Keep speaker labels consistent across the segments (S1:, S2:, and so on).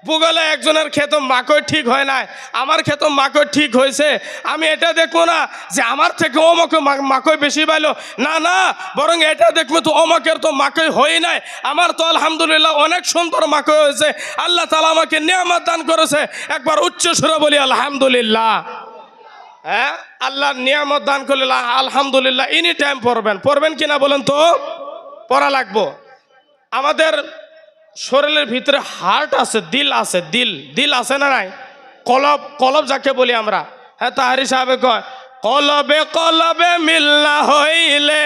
S1: ভূগোলে একজনের ক্ষেত মাকড় ঠিক হয় নাই, আমার ক্ষেত মাকড় ঠিক হয়েছে। আমি এটা দেখবো না যে আমার থেকে অমুকে মাকড় বেশি পাইলো, না না, বরং এটা দেখবো তো অমুকের তো মাকড় হয় নাই, আমার তো আলহামদুলিল্লাহ অনেক সুন্দর মাকড় হয়েছে, আল্লাহ তাআলা আমাকে নিয়ামত দান করেছে। একবার উচ্চ সুরে বলি আলহামদুলিল্লাহ। হ্যাঁ, আল্লাহর নিয়ামত দান করলে আলহামদুলিল্লাহ এনি টাইম পড়বেন কিনা বলেন তো? পড়া লাগবো। আমাদের শরীরের ভিতরে হার্ট আছে, দিল আছে, দিল আছে না নাই? কলব যাকে বলি আমরা। হ্যাঁ, তাহারি সাহেব কয় কলবে কলবে মিল্লা হইলে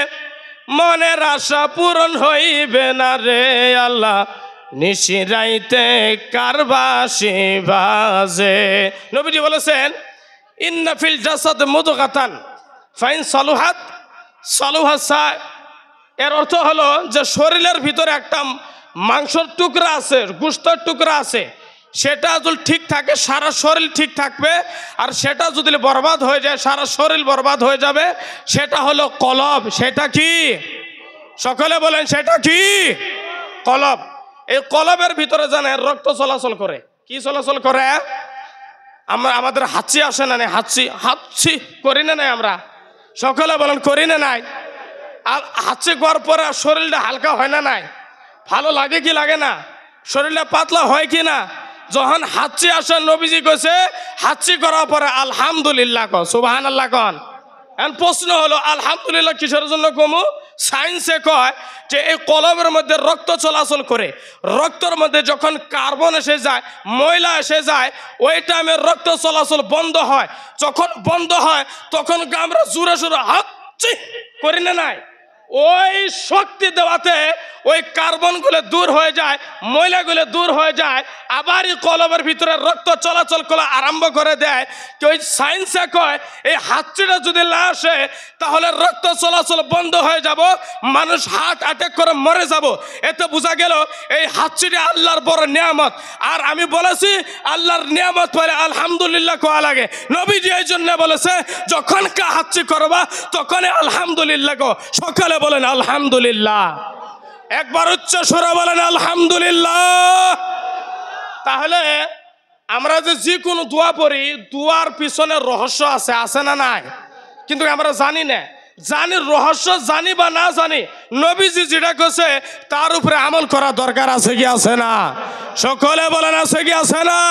S1: মনের আশা পূরণ হইবে না রে আল্লাহ, নিশিরাইতে কারবাসি বাজে। নবীজি বলেছেন ইন্না ফিল জাসাদ মুদগাতান ফাইন সালুহাত সালুহা সা। এর অর্থ হলো যে শরীরের ভিতরে একটা মাংসের টুকরা আছে, গোশতের টুকরা আছে, সেটা যদি ঠিক থাকে সারা শরীর ঠিক থাকবে, আর সেটা যদি বরবাদ হয়ে যায় সারা শরীর বরবাদ হয়ে যাবে। সেটা হলো কলব। সেটা কি? সকলে বলেন সেটা কি? কলব। এই কলবের ভিতরে জানেন রক্ত চলাচল করে। কি চলাচল করে? আমরা আমাদের হাঁচি আসে না? হাঁচি করি না নাই আমরা? সকলে বলেন করি না নাই? আর হাঁচি করার পরে শরীরটা হালকা হয় না নাই? ভালো লাগে কি লাগে না? শরীরটা পাতলা হয় কি না? যখন হাঁচি আসে, নবীজি কইছে হাঁচি করার পরে আলহামদুলিল্লাহ কন, সুবহানাল্লাহ কন। এখন প্রশ্ন হলো আলহামদুলিল্লাহ কিসের জন্য কমু? সায়েন্সে কয় যে এই কলবের মধ্যে রক্ত চলাচল করে, রক্তের মধ্যে যখন কার্বন এসে যায়, ময়লা এসে যায়, ওই টাইমে রক্ত চলাচল বন্ধ হয়। যখন বন্ধ হয় তখন আমরা জোরে জোরে হাঁচি করি না নাই? ওই শক্তি দেওয়াতে ওই কার্বনগুলো দূর হয়ে যায়, ময়লাগুলো দূর হয়ে যায়, আবারই কলবের ভিতরে রক্ত চলাচল করা আরম্ভ করে দেয়। তো ওই সায়েন্সে কয় এই হাঁচিটা যদি না আসে তাহলে রক্ত চলাচল বন্ধ হয়ে যাব, মানুষ হার্ট অ্যাটাক করে মরে যাব। এতে বোঝা গেল এই হাঁচিটা আল্লাহর বড় নিয়ামত। আর আমি বলেছি আল্লাহর নিয়ামত পরে আলহামদুলিল্লাহ কোয়া লাগে। নবীজি এই জন্য বলেছে যখন কা হাঁচি করবা তখনই আলহামদুলিল্লাহ গো। সকালে বলেন আলহামদুলিল্লাহ, একবার উচ্চ সুরে বলেন আলহামদুলিল্লাহ। তাহলে আমরা যে কোনো দোয়া পড়ি, দোয়ার পিছনে রহস্য আছে, আছে না নাই? কিন্তু আমরা জানি না। জানি রহস্য, জানি বা না জানি, নবীজি যেটা কইছে তার উপরে আমল করা দরকার আছে কি আছে না? সকলে বলেন আছে কি আছে না?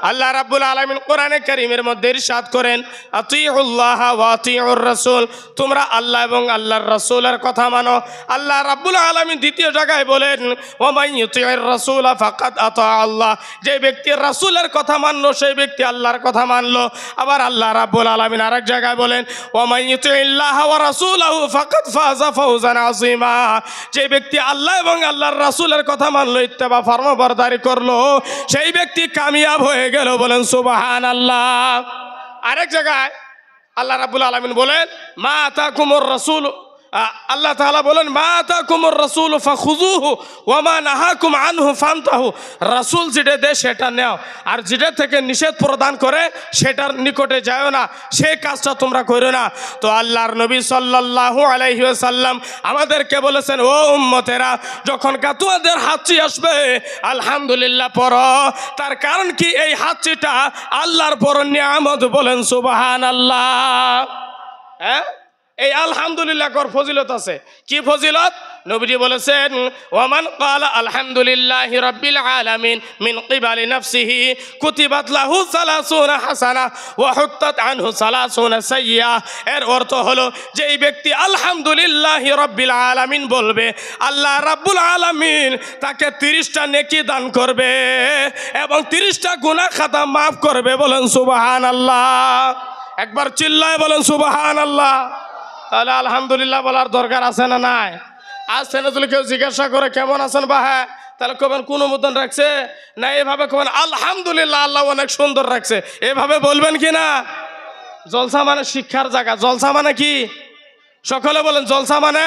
S1: আল্লাহ রাব্বুল আলামিন কোরআনে কারীমের মধ্যে ইরশাদ করেন আতিউল্লাহ ওয়া আতিউর রাসূল, তোমরা আল্লাহ এবং আল্লাহর রাসূলের কথা মানো। আল্লাহ রাব্বুল আলামিন দ্বিতীয় জায়গায় বলেন ওয়া মান ইউতিউর রাসূল ফাকাদ আতা আল্লাহ, যে ব্যক্তি রাসূলের কথা মানলো সেই ব্যক্তি আল্লাহর কথা মানলো। আবার আল্লাহ রাব্বুল আলামিন আরেক জায়গায় বলেন ওয়া মান ইউতিউল্লাহ ওয়া রাসূলাহু ফাকাদ ফাযা ফাওজান আযীমা, যে ব্যক্তি আল্লাহ এবং আল্লাহর রাসূলের কথা মানলো, ইত্তেবা ফরমাবরদারি করলো, সেই ব্যক্তি কামিয়াব হয়ে গেল। বলেন সুবহানাল্লাহ। আরেক জায়গায় আল্লাহ রাব্বুল আলামিন বলেন মা আতাকুমুর রাসূল, আল্লাহ তাআলা বলেন মা আতাকুমুর রাসূল ফাখুযুহু ওয়া মা নাহাকুম আনহু ফান্তাহু, রাসূল যেটা দেয় সেটা নাও, আর যেটা থেকে নিষেধ প্রদান করে সেটার নিকটে যাও না, সেই কাজটা তোমরা করো না। তো আল্লাহর নবী সাল্লাল্লাহু আলাইহি ওয়াসাল্লাম আমাদেরকে বলেছেন ও উম্মতেরা, যখন তোমাদের হাঁচি আসবে আলহামদুলিল্লাহ পড়ো। তার কারণ কি? এই হাঁচিটা আল্লাহর বড় নিয়ামত। বলেন সুবহানাল্লাহ। হ্যাঁ, এই আলহামদুলিল্লাহ কর ফজিলত আছে। কি ফজিলত? নবীজি বলেছেন ওয়ামান ক্বালা আলহামদুলিল্লাহি রাব্বিল আলামিন মিন কিবালি নাফসিহি কুতিবাত লাহু 30 হাসানা ওয়া হুত্তাত আনহু 30 সাইয়্যা। এর অর্থ হলো যে এই ব্যক্তি আলহামদুলিল্লাহি রাব্বিল আলামিন বলবে, আল্লাহ রাব্বুল আলামিন তাকে 30টা নেকি দান করবে এবং 30টা গুনাহ খাতা মাফ করবে। বলেন সুবহানাল্লাহ। একবার চিল্লায় বলেন সুবহানাল্লাহ। তাহলে আলহামদুলিল্লাহ বলার দরকার আছে না নাই? আজ সেনা যদি কেউ জিজ্ঞাসা করে কেমন আছেন বা, হ্যাঁ, তাহলে কবেন কোন মতন রাখছে না, এভাবে কবেন আলহামদুলিল্লাহ আল্লাহ অনেক সুন্দর রাখছে, এভাবে বলবেন কি না? জলসা মানে শিক্ষার জায়গা। জলসা মানে কি? সকলে বলেন জলসা মানে?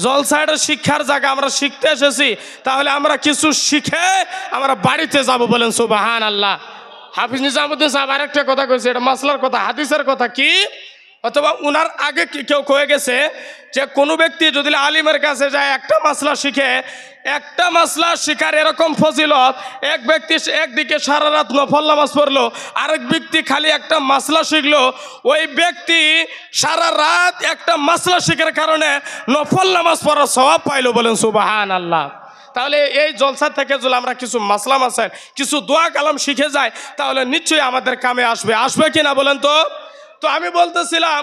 S1: জলসা এটা শিক্ষার জায়গা। আমরা শিখতে এসেছি, তাহলে আমরা কিছু শিখে আমরা বাড়িতে যাব। বলেন সুবহানাল্লাহ। হাফিজ নিজামুদ্দিন সাহেব আরেকটা কথা কইছে, এটা মাসলার কথা, হাদিসের কথা। কি? অথবা উনার আগে কেউ কয়ে গেছে যে কোনো ব্যক্তি যদি আলিমের কাছে যায় একটা মাসলা শিখে, একটা মাসলা শিখার এরকম ফজিলত, এক ব্যক্তি একদিকে সারা রাত নফল নামাজ পড়লো, আরেক ব্যক্তি খালি একটা মাসলা শিখলো, ওই ব্যক্তি সারা রাত একটা মাসলা শিখার কারণে নফল নামাজ পড়ার সওয়াব পাইলো। বলেন সুবহানাল্লাহ। তাহলে এই জলসা থেকে যদি আমরা কিছু মাসলা মাসাইল, কিছু দোয়া কালাম শিখে যাই, তাহলে নিশ্চয়ই আমাদের কামে আসবে। আসবে কিনা বলেন তো? তো আমি বলতেছিলাম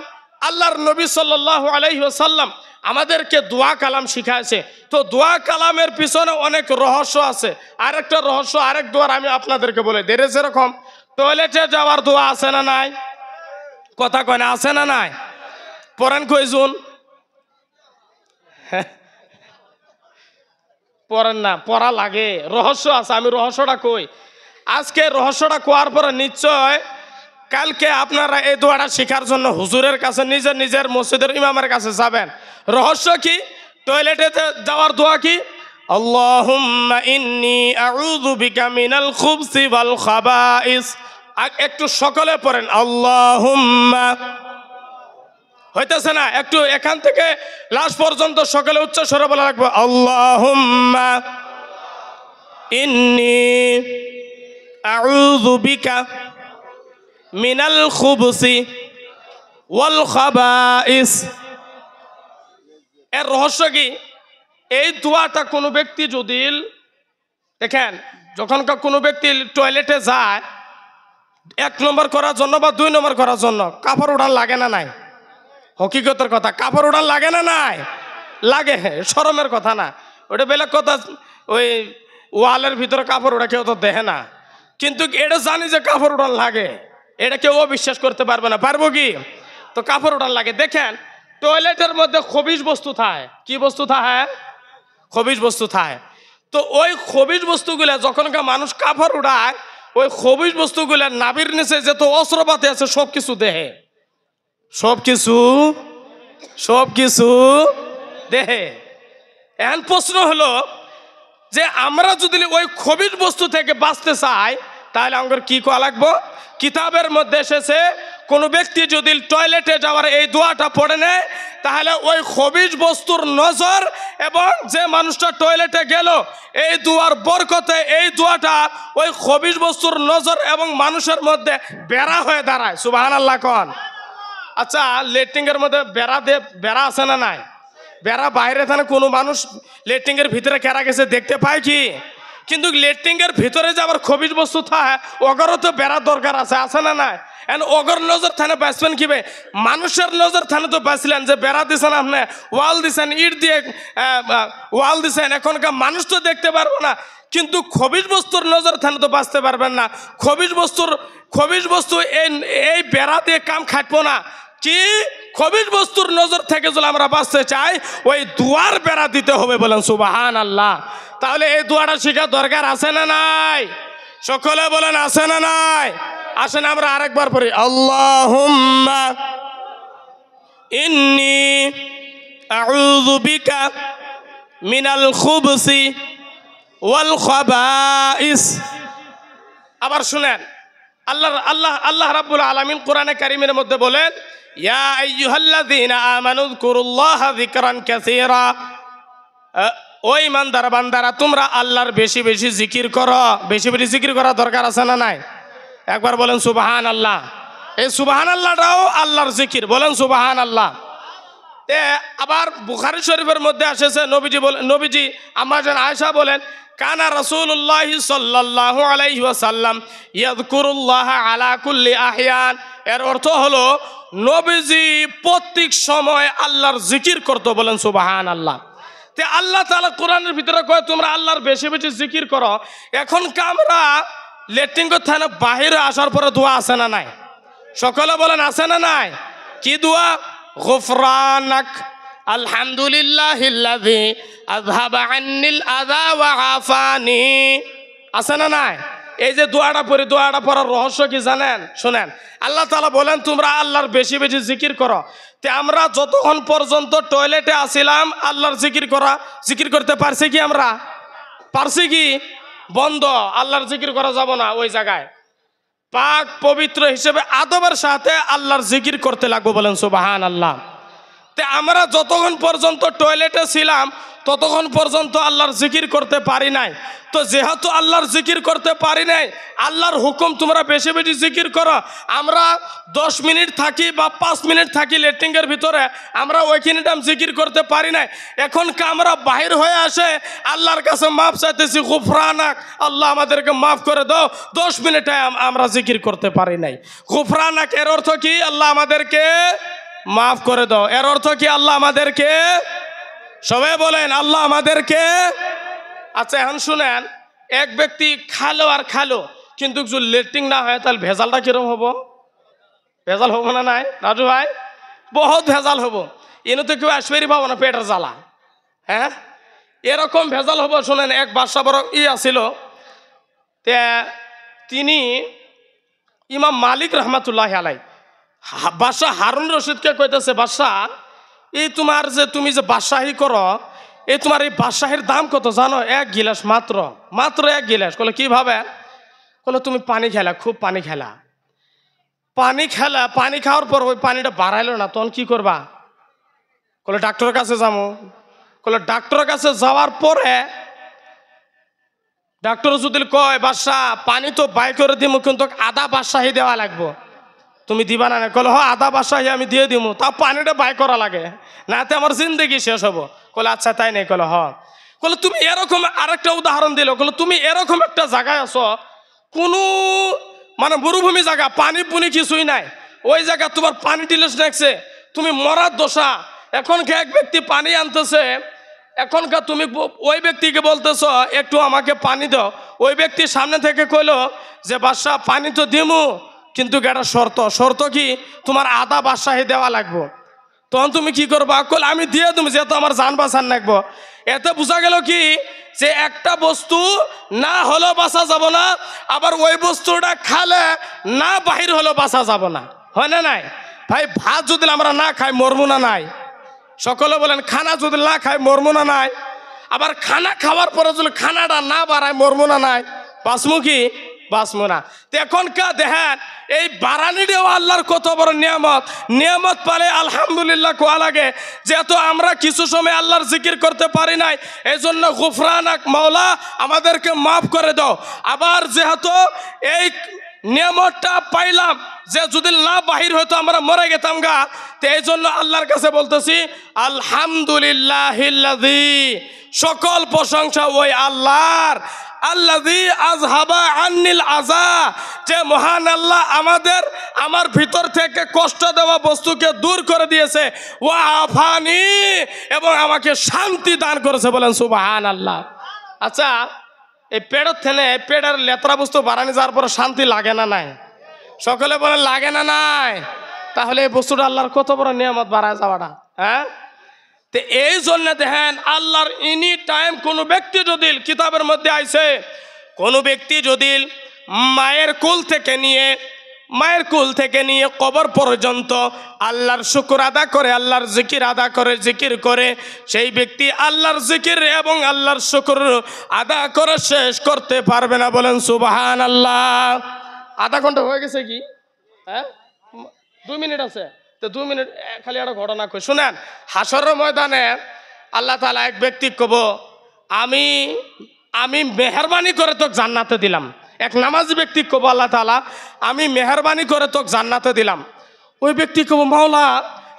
S1: আল্লাহর নবী সাল্লাল্লাহু আলাইহি ওয়াসাল্লাম আমাদেরকে দোয়া কালাম শিখাইছে। তো দোয়া কালামের পিছনে অনেক রহস্য আছে। আরেকটা রহস্য, আরেক দোয়ার আমি আপনাদেরকে বলে দিই। যেরকম টয়লেটে যাওয়ার দোয়া আছে না নাই? কথা কয় না, আছে না নাই? পড়েন কয়জন? পড়েন না, পড়া লাগে, রহস্য আছে। আমি রহস্যটা কই। আজকে রহস্যটা কোয়ার পরে নিশ্চয় কালকে আপনারা এই দোয়াটা শেখার জন্য হুজুরের কাছে, নিজের নিজের মসজিদের ইমামের কাছে যাবেন। রহস্য কি? টয়লেটে যাওয়ার দোয়া কি? আল্লাহুম্মা ইন্নী আউযু বিকা মিনাল খুবসি ওয়াল খাবাইস। একটু সকলে পড়েন আল্লাহুম্মা। হইতেছে না? একটু এখান থেকে লাস্ট পর্যন্ত সকলে উচ্চ স্বরে বলা রাখবো আল্লাহুম্মা ইন্নী আউযু বিকা মিনাল খুবসি ওয়াল খাবাইস। এর রহস্য কি? এই দোয়াটা কোনো ব্যক্তি যদি দেখেন, যখন কোনো ব্যক্তি টয়লেটে যায় 1 নম্বর করার জন্য বা 2 নম্বর করার জন্য কাপড় ওঠার লাগে না নাই? হকিকতের কথা, কাপড় ওঠার লাগে না নাই? লাগে, শরমের কথা না, ওটা বেলেগ কথা। ওই ওয়ালের ভিতরে কাপড় ওটা কেউ তো দেখে না, কিন্তু এটা জানি যে কাপড় ওঠার লাগে, এটা কেউ বিশ্বাস করতে পারবে না। পারবো কি? তো কাপড় ওঠার লাগে। দেখেন টয়লেটের মধ্যে খবিজ বস্তু থাকে। কি বস্তু থাকে? খবিজ বস্তু থাকে। তো ওই খবিজ বস্তুগুলা যখনকার মানুষ কাপড় উঠায়, ওই খবিজ বস্তুগুলা নাভির নিচে যত অস্ত্রপাতি আছে সব কিছু দেহে, সব কিছু দেহে। এখন প্রশ্ন হলো যে আমরা যদি ওই খবিজ বস্তু থেকে বাঁচতে চাই, তাহলে আমাদের কি করা লাগবো? কিতাবের মধ্যে এসেছে কোনো ব্যক্তি যদি টয়লেটে যাওয়ার এই দোয়াটা পড়ে নেয়, তাহলে ওই খবিজ বস্তুর নজর এবং যে মানুষটা টয়লেটে গেল, এই দোয়ার বরকতে এই দোয়াটা ওই খবিজ বস্তুর নজর এবং মানুষের মধ্যে বেড়া হয়ে দাঁড়ায়। সুবহানাল্লাহ কোন। আচ্ছা, লেট্রিনের মধ্যে বেড়া আছে না নাই? বেড়া বাইরে থাকে, কোনো মানুষ লেট্রিনের ভিতরে কেরা গেছে দেখতে পায় কি? কিন্তু লেট্রিনের ভিতরে যে আবার খবিজ বস্তু থাকে, ওগরও তো বেড়ার দরকার আছে না নাই? অগর নজর থানে বাঁচবেন কিবে? মানুষের নজর থানে তো বাঁচলেন যে বেড়া দিচ্ছেন, আপনি ওয়াল দিচ্ছেন, ইট দিয়ে ওয়াল দিচ্ছেন, এখনকার মানুষ তো দেখতে পারবো না, কিন্তু খবিজ বস্তুর নজর থানে তো বাঁচতে পারবেন না। খবিজ বস্তু এই বেড়া দিয়ে কাম খাটবো না। কি? খবিজ বস্তুর নজর থেকে যদি আমরা বাঁচতে চাই, ওই দুয়ার বেড়া দিতে হবে। বলেন সুবহানাল্লাহ। তাহলে এই দোয়াটা শেখার দরকার আছে না নাই? সকলে বলেন আছে না নাই? আসেন আমরা আরেকবার পড়ি আল্লাহুম্মা ইন্নী আউযু বিকা মিনাল খুবসি ওয়াল খাবাইস। আবার শুনেন, আল্লাহ রাব্বুল আলামিন কোরআনে কারীমের মধ্যে বলেন ইয়া আইয়ুহাল্লাযীনা আমানু যকুরুল্লাহা যিকরান কাসীরা। ও ঈমানদার বান্দারা, তোমরা আল্লাহর বেশি বেশি জিকির করো। বেশি বেশি জিকির করা দরকার আছে না নাই? একবার বলেন সুবহানাল্লাহ। এই সুবহানাল্লাহটাও আল্লাহর জিকির। বলেন সুবহানাল্লাহ। আবার বুখারী শরীফের মধ্যে এসেছে, নবীজি আম্মা জান আয়েশা বলেন কানা রাসূলুল্লাহ সাল্লাল্লাহু আলাইহি ওয়াসাল্লাম ইয়াযকুরুল্লাহ আলা কুল্লি আহয়ান। এর অর্থ হলো নবীজি প্রত্যেক সময় আল্লাহর জিকির করতো। বলেন সুবহানাল্লাহ। তে আল্লাহ তাআলা কোরআনের ভিতরে কয় তোমরা আল্লাহর বেশি বেশি জিকির করো। এখন আমরা লেট্রিন করতে বাহিরে আসার পরে দোয়া আছে না নাই? সকলে বলেন আছে না নাই? কি দোয়া? গুফরানাক আলহামদুলিল্লাহিল্লাযী আযহাবা আন্নিল আযা ওয়া আফানি। আছে না নাই? এই যে দোয়াটা পড়ি, দোয়াটা পড়ার রহস্য কি জানেন? শুনেন, আল্লাহ তাআলা বলেন তোমরা আল্লাহর বেশি বেশি জিকির করো। তে আমরা যতক্ষণ পর্যন্ত টয়লেটে আসিলাম আল্লাহর জিকির করতে পারছি কি? আমরা পারছি কি? বন্ধ। আল্লাহর জিকির করা যাব না ওই জায়গায়। পাক পবিত্র হিসেবে আদবের সাথে আল্লাহর জিকির করতে লাগবো, বলেন সুবহানাল্লাহ। তে আমরা যতক্ষণ পর্যন্ত টয়লেটে ছিলাম ততক্ষণ পর্যন্ত আল্লাহর জিকির করতে পারি নাই। তো যেহেতু আল্লাহর জিকির করতে পারি নাই, আল্লাহর হুকুম তোমরা বেশি বেশি জিকির করো। আমরা 10 মিনিট থাকি বা 5 মিনিট থাকি লেট্রিনের ভিতরে, আমরা ওইখানে জিকির করতে পারি নাই। এখন আমরা বাহির হয়ে আসে আল্লাহর কাছে মাফ চাইতেছি, গুফরানাক, আল্লাহ আমাদেরকে মাফ করে দাও। 10 মিনিটে আমরা জিকির করতে পারি নাই। গুফরানাক এর অর্থ কি? আল্লাহ আমাদেরকে মাফ করে দাও। এর অর্থ কি? আল্লাহ আমাদেরকে, সবাই বলেন আল্লাহ আমাদেরকে। আচ্ছা এখন শুনেন, এক ব্যক্তি খালো আর খালো, কিন্তু যদি লেট্রিন না হয় তাহলে ভেজালটা কিরকম হবো? ভেজাল হবো না? নাই রাজু ভাই, বহুত ভেজাল হবো। এনে তো কেউ আসবেরই পাবো না, পেটের জ্বালা। হ্যাঁ, এরকম ভেজাল হবো। শুনেন, এক বাদশা বড় আছিল, তে তিনি ইমাম মালিক রহমাতুল্লাহ আলাই বাদশাহ হারুন রশিদকে কইতেছে, বাদশাহ এই তোমার যে তুমি যে বাদশাহী করো, এই তোমার এই বাদশাহীর দাম কত জানো? 1 গিলাস মাত্র, মাত্র 1 গিলাস। বলে কিভাবে? বলে তুমি পানি খেলা, খুব পানি খেলা, পানি খেলা, পানি খাওয়ার পর ওই পানিটা বাড়াইলো না, তখন কি করবা? বলে ডাক্তারের কাছে যাবো। বলে ডাক্তারের কাছে যাওয়ার পরে ডাক্তার যদি কয় বাদশাহ পানি তো বাই করে দিব, কিন্তু আধা বাদশাহী দেওয়া লাগবো, তুমি দিবা না? কলে হ, আধা বাদশাহী আমি দিয়ে দিব, তা পানিটা বাই করা লাগে, নাতে আমার জিন্দগি শেষ হবো। কলে আচ্ছা তাই নেই? কলে হ। কলে তুমি এরকম আরেকটা উদাহরণ দিল। কলে তুমি এরকম একটা জায়গায় আছো, কোনো মানে মরুভূমি জায়গা, পানি পুনি কিছুই নাই, ওই জায়গা তোমার পানি টিলেস লাগছে, তুমি মরার দশা। এখনকার এক ব্যক্তি পানি আনতেছে, এখনকার তুমি ওই ব্যক্তিকে বলতেছ একটু আমাকে পানি দাও। ওই ব্যক্তি সামনে থেকে কইলো যে বাদশাহ পানি তো দিমু, কিন্তু একটা শর্ত। শর্ত কি? তোমার আধা বাদশাহী দেওয়া লাগবো। তখন তুমি কি করবা? কল আমি দিয়ে তুমি, যেহেতু আমার জান বাঁচান লাগবো। এতে বোঝা গেল কি যে একটা বস্তু না হলেও বাঁচা যাব না, আবার ওই বস্তুটা খালে না বাহির হলেও বাঁচা যাব না, হয় না? নাই ভাই, ভাত যদি আমরা না খাই মরমু না? নাই সকলে বলেন, খানা যদি না খাই মরমু না? নাই আবার খানা খাওয়ার পরে যদি খানাটা না বাড়ায় মরমু না? নাই বাঁচমু কি? বাঁচমু না। তো এখনকার দেখেন এই বারানিটাও আল্লাহর কত বড় নিয়ামত। নিয়ামত পালে আলহামদুলিল্লাহ কোয়া লাগে। যেহেতু আমরা কিছু সময় আল্লাহর জিকির করতে পারি নাই, এই জন্য গুফরানাক, মাওলা আমাদেরকে মাফ করে দাও। আবার যেহেতু এই নিয়ামতটা পাইলাম যে যদি না বাহির হয়তো আমরা মরে গেতাম গা, তো এই জন্য আল্লাহর কাছে বলতেছি আলহামদুলিল্লাহিল্লাযী, সকল প্রশংসা ওই আল্লাহর, আল্লাযী আযহাবা আন্নিল আযা, যে মহান আল্লাহ আমার ভিতর থেকে কষ্ট দেওয়া বস্তুকে দূর করে দিয়েছে, ওয়া আফানি, এবং আমাকে শান্তি দান করেছে, বলেন সুবহানাল্লাহ। আচ্ছা, এই পেটের থেনে পেটের লেত্রা বস্তু বাড়ানি যাওয়ার পরে শান্তি লাগে না? নাই সকলে বলেন লাগে না? নাই তাহলে এই বস্তুটা আল্লাহর কত বড় নিয়ামত বাড়ায় যাওয়াটা। হ্যাঁ, তো এই জন্য দেখেন আল্লাহর এনি টাইম কোনো ব্যক্তি যদি, কিতাবের মধ্যে আইছে, কোনো ব্যক্তি যদি মায়ের কোল থেকে নিয়ে কবর পর্যন্ত আল্লাহর শুকর আদা করে, আল্লাহর জিকির আদা করে, জিকির করে, সেই ব্যক্তি আল্লাহর জিকির এবং আল্লাহর শুকর আদা করে শেষ করতে পারবে না, বলেন সুবহানাল্লাহ। আধা ঘন্টা হয়ে গেছে কি? হ্যাঁ, 2 মিনিট আছে, তো 2 মিনিট খালি একটা ঘটনা কই শুনেন। হাসরের ময়দানে আল্লাহ তাআলা এক ব্যক্তি কব, আমি মেহরবানি করে তোকে জান্নাতে দিলাম। এক নামাজি ব্যক্তি কব, আল্লাহ তাআলা আমি মেহরবানি করে তোকে জান্নাতে দিলাম। ওই ব্যক্তি কব, মাওলা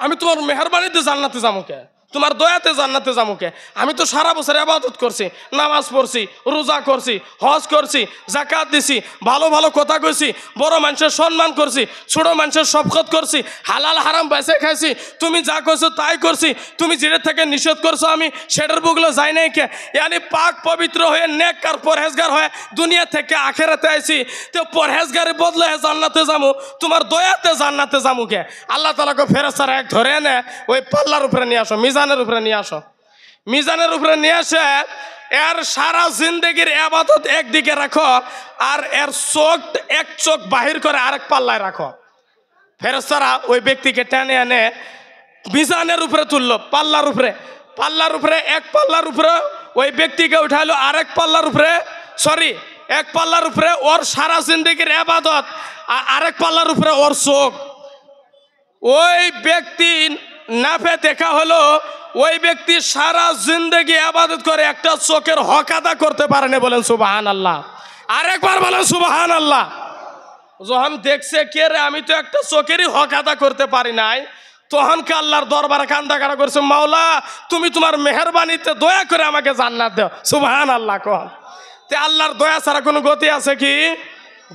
S1: আমি তোমার মেহরবানিতে জান্নাতে যাবো কে? তোমার দয়াতে জান্নাতে যাবো কে? আমি তো সারা বছর ইবাদত করছি, নামাজ পড়ছি, রোজা করছি, হজ করছি, যাকাত দিছি, ভালো ভালো কথা কইছি, বড় মানুষের সম্মান করছি, ছোট মানুষের শফকত করছি, হালাল হারাম বেঁচে খাইছি, তুমি যা করছো তাই করছি, তুমি যেটা থেকে নিষেধ করছো আমি সেটার বুকলো যাই নাই কে? ইয়ানি পাক পবিত্র হয়ে নেককার পরহেজগার হয়ে দুনিয়া থেকে আখেরাতে আইছি, তো পরহেজগারের বদলে জান্নাতে যাবো, তোমার দয়াতে জান্নাতে যাবো কে? আল্লাহ তাআলাকে ফেরেশতারা এক ধরে এনে ওই পাল্লার উপরে নিয়ে আসো, মিজানের উপরে নিয়ে আসো। মিজানের উপরে নিয়ে আসে এর সারা জিন্দেগির ইবাদত একদিকে রাখো, আর এর এক চোখ বাহির করে আরেক পাল্লায় রাখো। ফেরেশতারা ওই ব্যক্তিকে টেনে এনে মিজানের উপরে তুললো, পাল্লার উপরে এক পাল্লার উপরে ওই ব্যক্তিকে উঠাইলো, আরেক পাল্লার উপরে এক পাল্লার উপরে ওর সারা জিন্দেগির ইবাদত, আর আরেক পাল্লার উপরে ওর চোখ। ওই ব্যক্তি নাফে দেখা হলো ওই ব্যক্তি সারা জিন্দেগি ইবাদত করে একটা চোখের হক আদা করতে পারেনি। বলেন সুবহানাল্লাহ। আরেকবার বলেন সুবহানাল্লাহ। যখন দেখছে কে রে আমি তো একটা চোখেরই হক আদা করতে পারি নাই, তখন কে আল্লাহর দরবারে কান্দা কাটা করছে, মাওলা তুমি তোমার মেহেরবানিতে দয়া করে আমাকে জান্নাত দাও। সুবহানাল্লাহ। কোন তে আল্লাহর দয়া ছাড়া কোনো গতি আছে কি?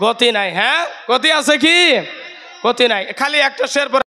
S1: গতি নাই। হ্যাঁ, গতি আছে কি? গতি নাই। খালি একটা শের